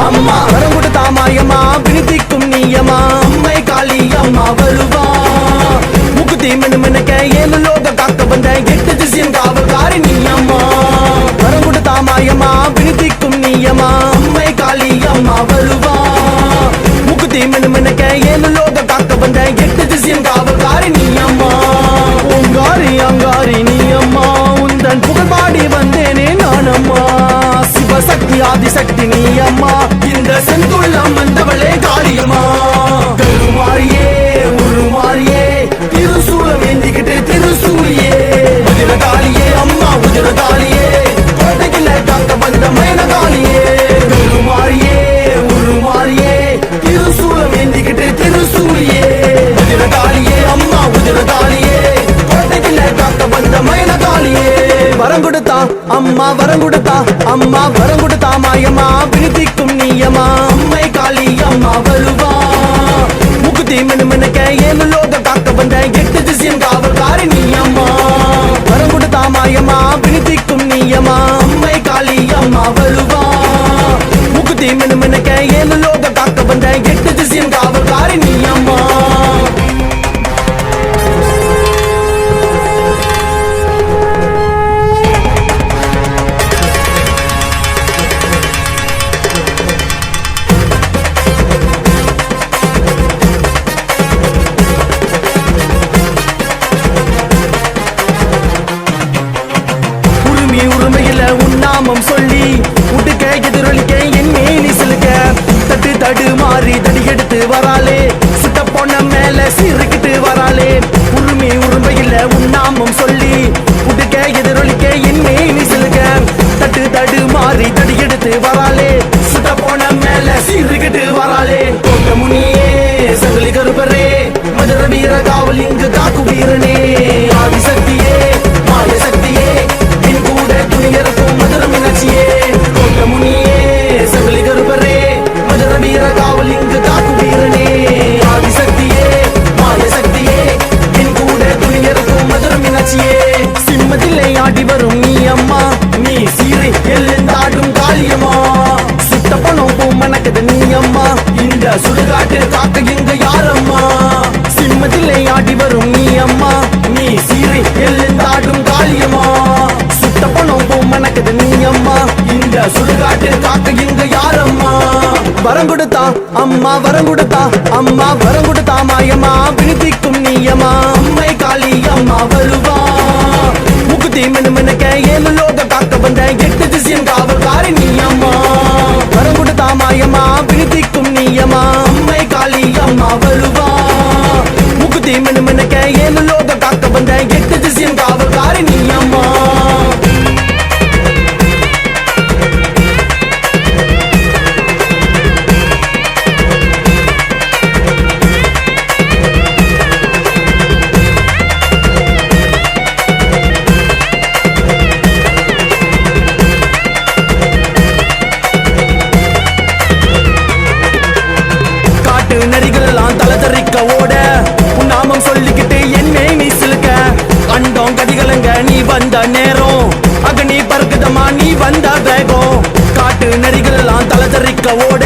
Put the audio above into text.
அம்மா வரம் கொடுத்தா மாயம்மா வினிதிக்கும் நீயம்மா அம்மை காளி அம்மா வருவா முக்குத்தி மினுமினுக்க ஏழு லோக காக்க வந்த 8 திசையும் காவல்காரி நீ அம்மா வரம் கொடுத்தா மாயம்மா வினிதிக்கும் நீயம்மா அம்மை காளி அம்மா வருவா முக்குத்தி மினுமினுக்க ஏழு லோக காக்க வந்த 8 திசையும் காவல்காரி நீ அம்மா ஓங்காரி அங்காரி நீ அம்மா உந்தன் புகழ் பாடி வந்தேனே நான் அம்மா சிவசக்தி ஆதிசக்தி நீ அம்மா இந்த செந்துள்ளம் வந்தவளே காளியம்மா கருமாரியே உருமாரியே திருசூலம் ஏந்திக்கிட்டு திருசூலியே உதிரகாளியே அம்மா உதிரகாளியே கோட்டைக்குள்ள காக்க வந்த மயனகாளியே கருமாரியே உருமாரியே திருசூலம் ஏந்திக்கிட்டு திருசூலியே உதிரகாளியே அம்மா உதிரகாளியே கோட்டைக்குள்ள காக்க வந்த மயனகாளியே வரம் கொடுத்தா அம்மா வரம் கொடுத்தா அம்மா வரம் கொடுத்தா மாயம்மா வினிதிக்கும் நீயம்மா அம்மை காளி அம்மா வருவா முக்குத்தி மினுமினுக்க ஏழு லோக காக்க வந்த 8 திசையும் காவல்காரி நீ அம்மா வரம் கொடுத்தா மாயம்மா வினிதிக்கும் நீயம்மா அம்மை காளி அம்மா வருவா முக்குத்தி மினுமினுக்க ஏழு லோக காக்க வந்த 8 திசையும் காவல்காரி நீ அம்மா உரிமையில உன்னாமம் சொல்லி உடுக்க எதிரொலிக்க என் மேனி சிலுக்க தட்டு தடு மாறி தடி எடுத்து வராளே சுட்ட பொண்ண மேல சீருக்கிட்டு வராளே உரிமையில உன்னாமம் சொல்லி உடுக்க எதிரொலிக்க என் மேனி சிலுக்க தட்டு தடு மாறி தடி எடுத்து வராளே சுட்ட பொண்ண மேல சீருக்கிட்டு வராளே கோட்ட முனியே சங்கிலி கருப்பரே மதுர வீர காவல் இங்கு காக்கு வீரனே ஆதிசக்தியே மாய சக்தியே துணியரக்கும் மதுர மீனாட்சியே கோட்ட முனியே சங்கிலி கருப்பரே மதுர வீர காவல் இங்கு காக்கு வீரனே ஆதிசக்தியே மாய சக்தியே என் கூட துணியரக்கும் மதுர மீனாட்சியே சிம்மத்திலே ஆடி வரும் நீ அம்மா நீ சீரை எழுந்தாடும் காளியம்மா சுட்ட பணம் பூ மணக்குது நீ அம்மா இந்த சுடுகாட்டு காக்க எங்க யாரம்மா சிம்மத்திலே ஆடி வரும் நீ அம்மா நீ சீரை எழுந்தாடும் காளியம்மா சுட்ட பணம் பூ மணக்குது நீ அம்மா இந்த சுடுகாட்டு காக்க எங்க யாரம்மா வரம் கொடுத்தா அம்மா வரம் கொடுத்தா அம்மா வரம் கொடுத்தா மாயம்மா வினிதிக்கும் நீயம்மா அம்மை காளி அம்மா வருவா முக்குத்தி மினுமினுக்க ஏழு லோக காக்க வந்த 8 திசையும் காவல்காரி நீ அம்மா வரம் கொடுத்தா மாயம்மா வினிதிக்கும் நீயம்மா அம்மை காளி அம்மா வருவா முக்குத்தி மினுமினுக்க ஏழு லோக காக்க வந்த 8 திசையும் காவல்காரி நீ அம்மா நரிகளெல்லாம் தலதறிக்க ஓட உன்னாமம் சொல்லிக்கிட்டு என்னை நீ சிலுக்க கண்டோம் கதிகளங்க நீ வந்த நேரம் அக்னி பறக்குதமா நீ வந்த வேகம் காட்டு நரிகளெல்லாம் தலதறிக்க ஓட